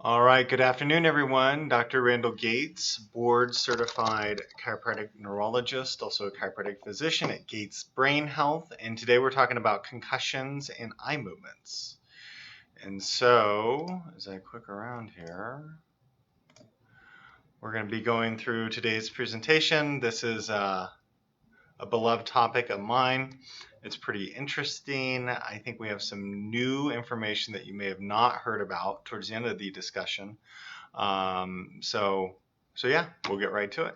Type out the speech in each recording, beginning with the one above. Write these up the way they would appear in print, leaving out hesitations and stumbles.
All right, good afternoon, everyone. Dr. Randall Gates, board certified chiropractic neurologist, also a chiropractic physician at Gates Brain Health. And today we're talking about concussions and eye movements. And so, as I click around here, we're going to be going through today's presentation. This is a beloved topic of mine. It's pretty interesting. I think we have some new information that you may have not heard about towards the end of the discussion. So yeah, we'll get right to it.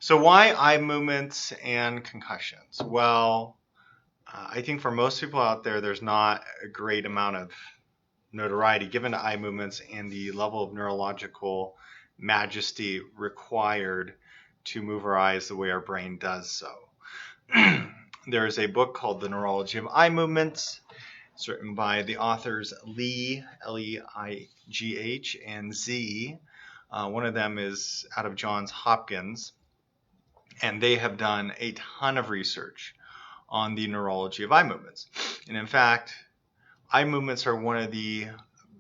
So why eye movements and concussions? Well, I think for most people out there, there's not a great amount of notoriety given to eye movements and the level of neurological majesty required to move our eyes the way our brain does so. There's a book called The Neurology of Eye Movements. It's written by the authors Lee, L-E-I-G-H, and Z. One of them is out of Johns Hopkins, and they have done a ton of research on the neurology of eye movements. And in fact, eye movements are one of the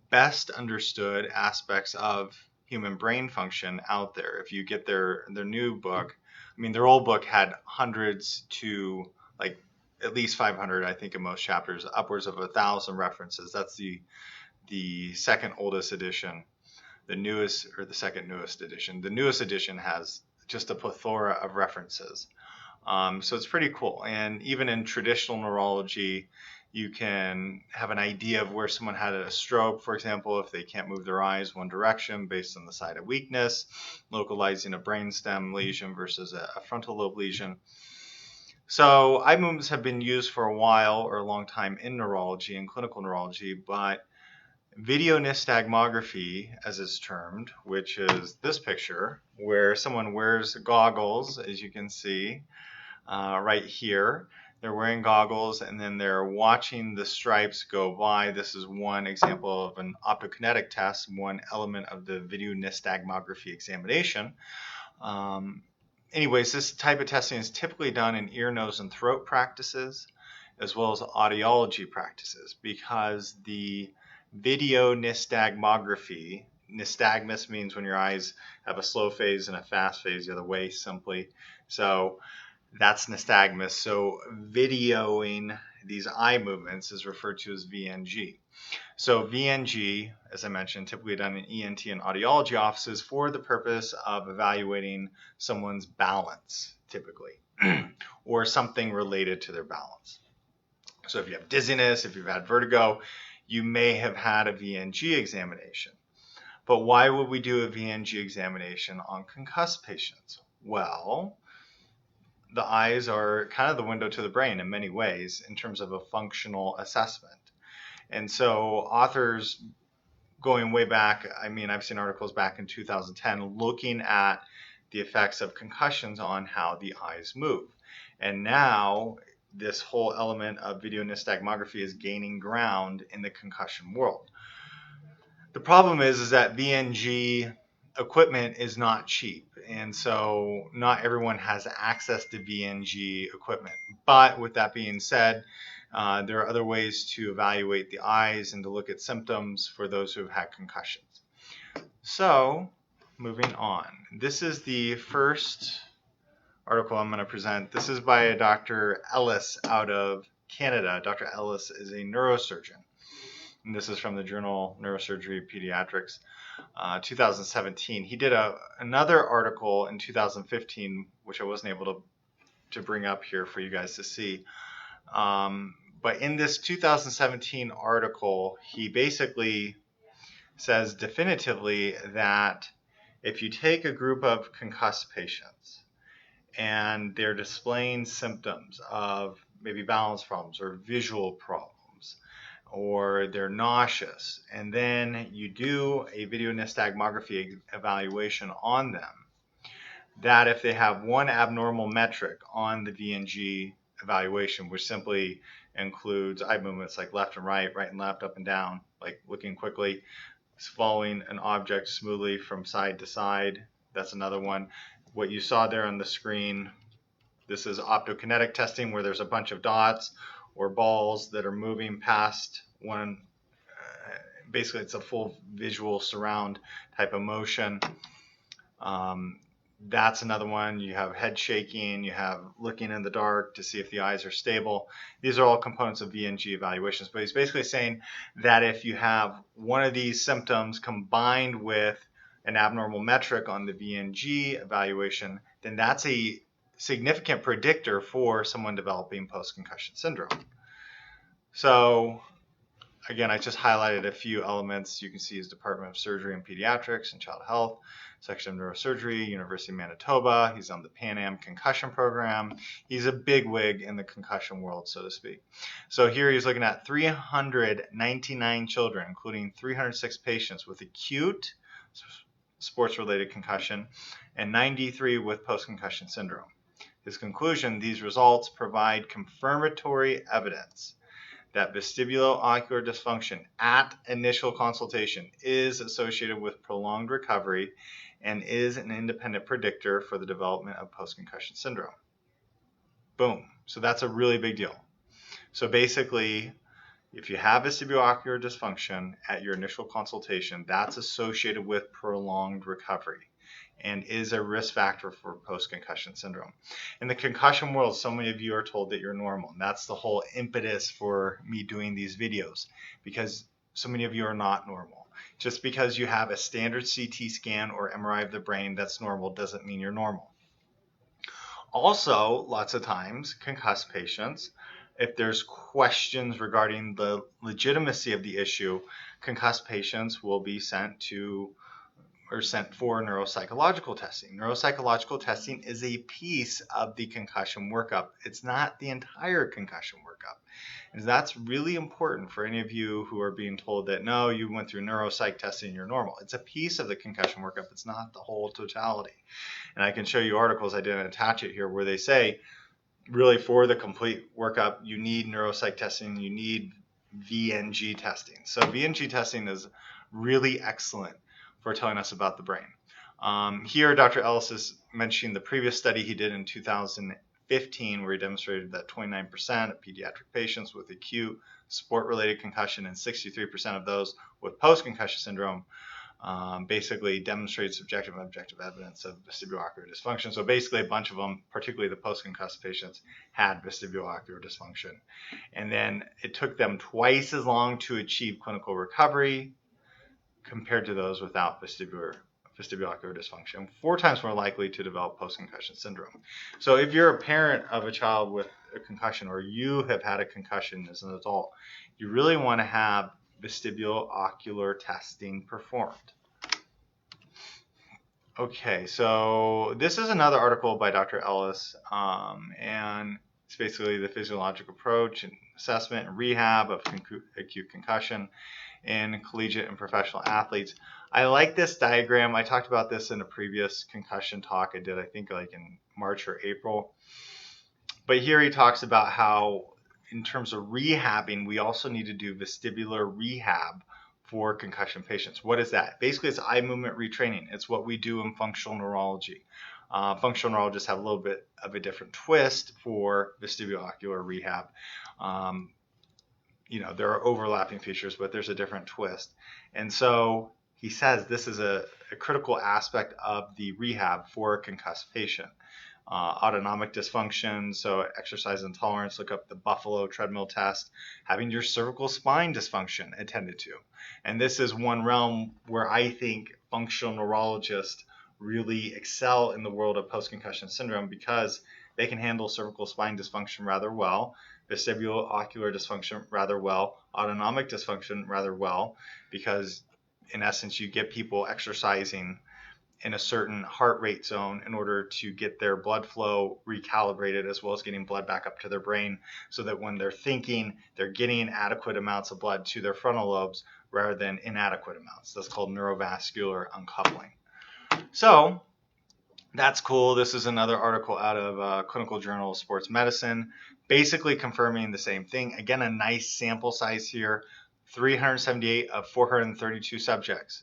best understood aspects of human brain function out there. If you get their new book, I mean, their old book had hundreds to like at least 500, I think, in most chapters, upwards of 1,000 references. That's the second oldest edition. The newest, or the second newest edition. The newest edition has just a plethora of references. So it's pretty cool. And even in traditional neurology, you can have an idea of where someone had a stroke, for example, if they can't move their eyes one direction based on the side of weakness, localizing a brainstem lesion versus a frontal lobe lesion. So eye movements have been used for a while or a long time in neurology and clinical neurology, but videonystagmography, as it's termed, which is this picture, where someone wears goggles, as you can see right here. They're wearing goggles and then they're watching the stripes go by. This is one example of an optokinetic test, one element of the videonystagmography examination. Anyways, this type of testing is typically done in ear, nose, and throat practices, as well as audiology practices, because the videonystagmography, nystagmus means when your eyes have a slow phase and a fast phase the other way simply. So that's nystagmus. So videoing these eye movements is referred to as VNG. So VNG, as I mentioned, typically done in ENT and audiology offices for the purpose of evaluating someone's balance, typically, or something related to their balance. So if you have dizziness, if you've had vertigo, you may have had a VNG examination. But why would we do a VNG examination on concussed patients? Well, the eyes are kind of the window to the brain in many ways in terms of a functional assessment. And so authors going way back, I mean, I've seen articles back in 2010 looking at the effects of concussions on how the eyes move. And now this whole element of videonystagmography is gaining ground in the concussion world. The problem is that VNG equipment is not cheap, and so not everyone has access to VNG equipment. But with that being said, there are other ways to evaluate the eyes and to look at symptoms for those who have had concussions. So, moving on. This is the first article I'm going to present. This is by Dr. Ellis out of Canada. Dr. Ellis is a neurosurgeon. And this is from the journal Neurosurgery Pediatrics, 2017. He did another article in 2015, which I wasn't able to bring up here for you guys to see. But in this 2017 article, he basically says definitively that if you take a group of concussed patients and they're displaying symptoms of maybe balance problems or visual problems, or they're nauseous, and then you do a videonystagmography evaluation on them, that if they have one abnormal metric on the VNG evaluation, which simply includes eye movements like left and right and left, up and down, like looking quickly, following an object smoothly from side to side, that's another one. What you saw there on the screen, this is optokinetic testing, where there's a bunch of dots or balls that are moving past one basically it's a full visual surround type of motion. That's another one. You have head shaking, you have looking in the dark to see if the eyes are stable. These are all components of VNG evaluations, but he's basically saying that if you have one of these symptoms combined with an abnormal metric on the VNG evaluation, then that's a significant predictor for someone developing post-concussion syndrome. So again, I just highlighted a few elements. You can see his Department of Surgery and Pediatrics and Child Health, Section of Neurosurgery, University of Manitoba. He's on the Pan Am Concussion Program. He's a bigwig in the concussion world, so to speak. So here he's looking at 399 children, including 306 patients with acute sports-related concussion and 93 with post-concussion syndrome. His conclusion, these results provide confirmatory evidence that vestibulo-ocular dysfunction at initial consultation is associated with prolonged recovery and is an independent predictor for the development of post-concussion syndrome. Boom. So that's a really big deal. So basically, if you have vestibulo-ocular dysfunction at your initial consultation, that's associated with prolonged recovery and is a risk factor for post-concussion syndrome. In the concussion world, so many of you are told that you're normal. And that's the whole impetus for me doing these videos, because so many of you are not normal. Just because you have a standard CT scan or MRI of the brain that's normal doesn't mean you're normal. Also, lots of times, concussed patients, if there's questions regarding the legitimacy of the issue, concussed patients will be sent for neuropsychological testing. Neuropsychological testing is a piece of the concussion workup. It's not the entire concussion workup. And that's really important for any of you who are being told that, no, you went through neuropsych testing, you're normal. It's a piece of the concussion workup. It's not the whole totality. And I can show you articles, I didn't attach it here, where they say, really for the complete workup, you need neuropsych testing, you need VNG testing. So VNG testing is really excellent for telling us about the brain. Here, Dr. Ellis is mentioning the previous study he did in 2015, where he demonstrated that 29% of pediatric patients with acute sport-related concussion and 63% of those with post-concussion syndrome basically demonstrated subjective and objective evidence of vestibulo-ocular dysfunction. So basically a bunch of them, particularly the post-concussed patients, had vestibulo-ocular dysfunction. And then it took them twice as long to achieve clinical recovery compared to those without vestibulo-ocular dysfunction, 4 times more likely to develop post-concussion syndrome. So if you're a parent of a child with a concussion, or you have had a concussion as an adult, you really want to have vestibulo-ocular testing performed. Okay, so this is another article by Dr. Ellis, and it's basically the physiological approach and assessment and rehab of acute concussion in collegiate and professional athletes. I like this diagram. I talked about this in a previous concussion talk I did, I think like in March or April. But here he talks about how in terms of rehabbing, we also need to do vestibular rehab for concussion patients. What is that? Basically, it's eye movement retraining. It's what we do in functional neurology. Functional neurologists have a little bit of a different twist for vestibulo-ocular rehab. There are overlapping features, but there's a different twist. And so he says this is a critical aspect of the rehab for a concussed patient. Autonomic dysfunction, so exercise intolerance, look up the Buffalo treadmill test, having your cervical spine dysfunction attended to. And this is one realm where I think functional neurologists really excel in the world of post-concussion syndrome, because they can handle cervical spine dysfunction rather well, vestibulo-ocular dysfunction rather well, autonomic dysfunction rather well, because in essence you get people exercising in a certain heart rate zone in order to get their blood flow recalibrated, as well as getting blood back up to their brain, so that when they're thinking, they're getting adequate amounts of blood to their frontal lobes rather than inadequate amounts. That's called neurovascular uncoupling. So that's cool. This is another article out of Clinical Journal of Sports Medicine, basically confirming the same thing. Again, a nice sample size here, 378 of 432 subjects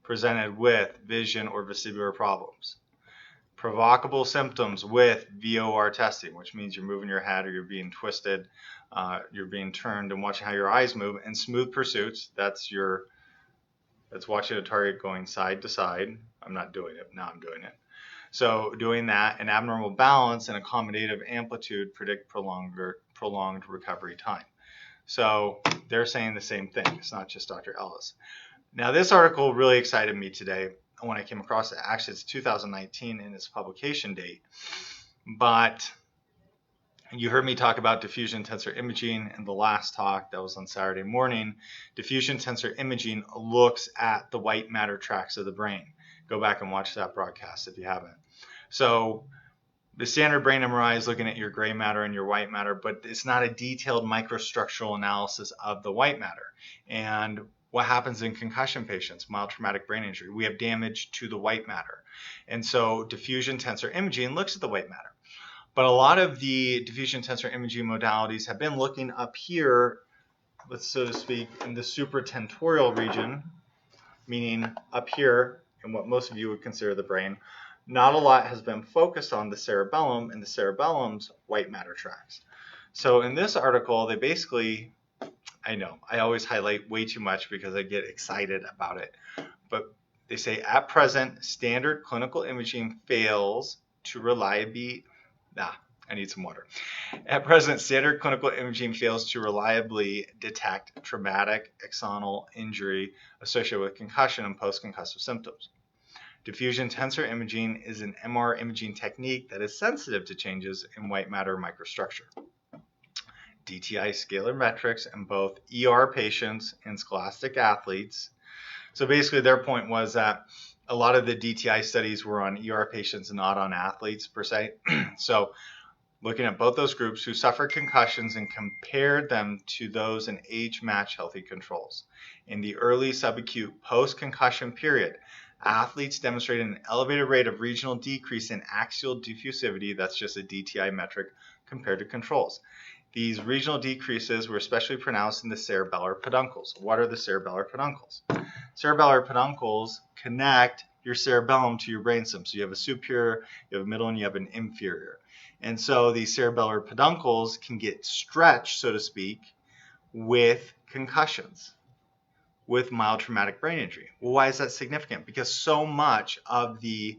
presented with vision or vestibular problems. Provocable symptoms with VOR testing, which means you're moving your head or you're being twisted, you're being turned and watching how your eyes move, and smooth pursuits, that's your That's watching a target going side to side. I'm not doing it. Now I'm doing it. So doing that, an abnormal balance and accommodative amplitude predict prolonged recovery time. So they're saying the same thing. It's not just Dr. Ellis. Now this article really excited me today when I came across it. Actually, it's 2019 in its publication date. But you heard me talk about diffusion tensor imaging in the last talk that was on Saturday morning. Diffusion tensor imaging looks at the white matter tracts of the brain. Go back and watch that broadcast if you haven't. So the standard brain MRI is looking at your gray matter and your white matter, but it's not a detailed microstructural analysis of the white matter. And what happens in concussion patients, mild traumatic brain injury? We have damage to the white matter. And so diffusion tensor imaging looks at the white matter. But a lot of the diffusion tensor imaging modalities have been looking up here, let's so to speak, in the supratentorial region, meaning up here in what most of you would consider the brain. Not a lot has been focused on the cerebellum and the cerebellum's white matter tracts. So in this article, they basically, I know, I always highlight way too much because I get excited about it, but they say at present, standard clinical imaging fails to reliably, I need some water. At present, standard clinical imaging fails to reliably detect traumatic axonal injury associated with concussion and post-concussive symptoms. Diffusion tensor imaging is an MR imaging technique that is sensitive to changes in white matter microstructure. DTI scalar metrics in both ER patients and scholastic athletes. So basically their point was that a lot of the DTI studies were on ER patients and not on athletes per se. So looking at both those groups who suffered concussions and compared them to those in age-matched healthy controls. In the early subacute post-concussion period, athletes demonstrated an elevated rate of regional decrease in axial diffusivity, that's just a DTI metric, compared to controls. These regional decreases were especially pronounced in the cerebellar peduncles. What are the cerebellar peduncles? Cerebellar peduncles connect your cerebellum to your brainstem. So you have a superior, you have a middle, and you have an inferior. And so these cerebellar peduncles can get stretched, so to speak, with concussions, with mild traumatic brain injury. Well, why is that significant? Because so much of the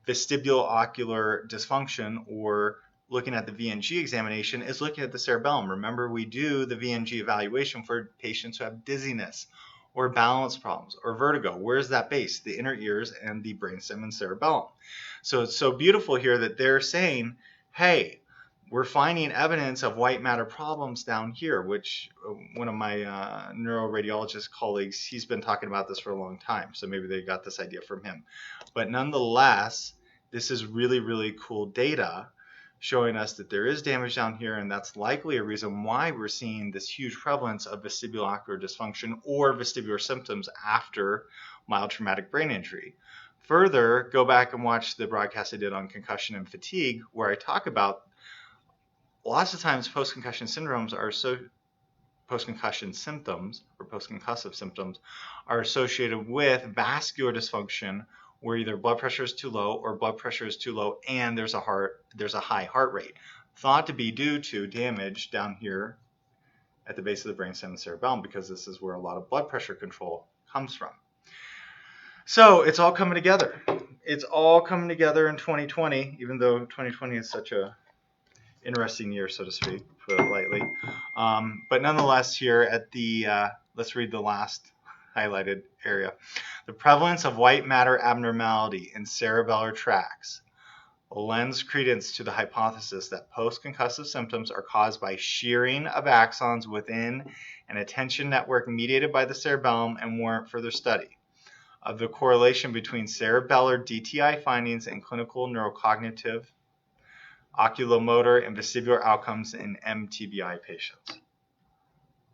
vestibulo-ocular dysfunction, or looking at the VNG examination, is looking at the cerebellum. Remember, we do the VNG evaluation for patients who have dizziness or balance problems or vertigo. Where's that base? The inner ears and the brainstem and cerebellum. So it's so beautiful here that they're saying, hey, we're finding evidence of white matter problems down here, which one of my neuroradiologist colleagues, he's been talking about this for a long time. So maybe they got this idea from him. But nonetheless, this is really, really cool data showing us that there is damage down here, and that's likely a reason why we're seeing this huge prevalence of vestibulo-ocular dysfunction or vestibular symptoms after mild traumatic brain injury. Further, go back and watch the broadcast I did on concussion and fatigue, where I talk about lots of times post-concussion syndromes are post-concussion symptoms or post-concussive symptoms are associated with vascular dysfunction, where either blood pressure is too low or blood pressure is too low and there's a high heart rate, thought to be due to damage down here at the base of the brainstem and cerebellum, because this is where a lot of blood pressure control comes from. So it's all coming together. It's all coming together in 2020, even though 2020 is such a interesting year, so to speak, put it lightly. But nonetheless, here at the, let's read the last highlighted area. The prevalence of white matter abnormality in cerebellar tracts lends credence to the hypothesis that post-concussive symptoms are caused by shearing of axons within an attention network mediated by the cerebellum and warrant further study of the correlation between cerebellar DTI findings and clinical neurocognitive, oculomotor, and vestibular outcomes in mTBI patients.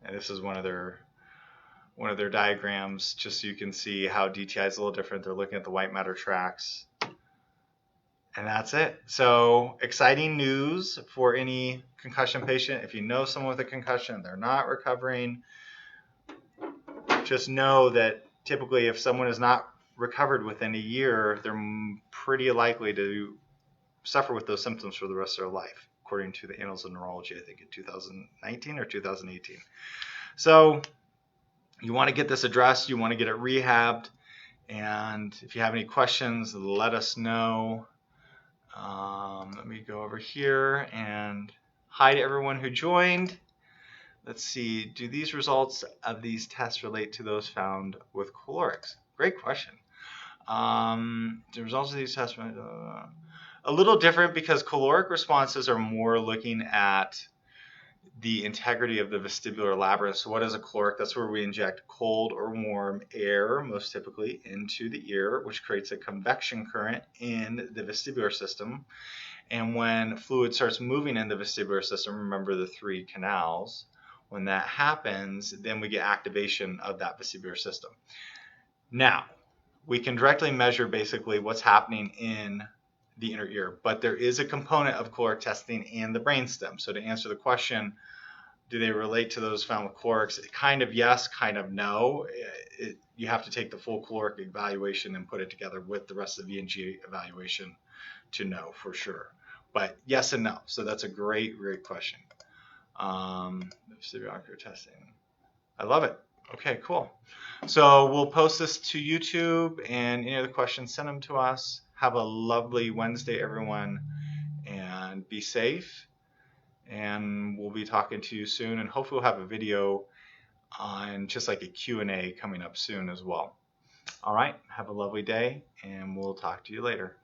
And this is one of their diagrams, just so you can see how DTI is a little different. They're looking at the white matter tracts. And that's it. So exciting news for any concussion patient. If you know someone with a concussion, they're not recovering, just know that typically if someone is not recovered within a year, they're pretty likely to suffer with those symptoms for the rest of their life, according to the Annals of Neurology, I think in 2019 or 2018. So you want to get this addressed, you want to get it rehabbed, and if you have any questions, let us know. Let me go over here and hi to everyone who joined. Let's see, do these results of these tests relate to those found with calorics? Great question. The results of these tests a little different because caloric responses are more looking at the integrity of the vestibular labyrinth. So what is a caloric? That's where we inject cold or warm air, most typically, into the ear, which creates a convection current in the vestibular system. And when fluid starts moving in the vestibular system, remember the 3 canals, when that happens, then we get activation of that vestibular system. Now, we can directly measure basically what's happening in the inner ear, but there is a component of caloric testing in the brainstem. So to answer the question, do they relate to those found with calorics? Kind of yes, kind of no. You have to take the full caloric evaluation and put it together with the rest of the VNG evaluation to know for sure. But yes and no. So that's a great question. Vestibular testing. I love it. Okay, cool. So we'll post this to YouTube, and any other questions, send them to us. Have a lovely Wednesday, everyone, and be safe. And we'll be talking to you soon, and hopefully we'll have a video on just like a Q&A coming up soon as well. All right, have a lovely day, and we'll talk to you later.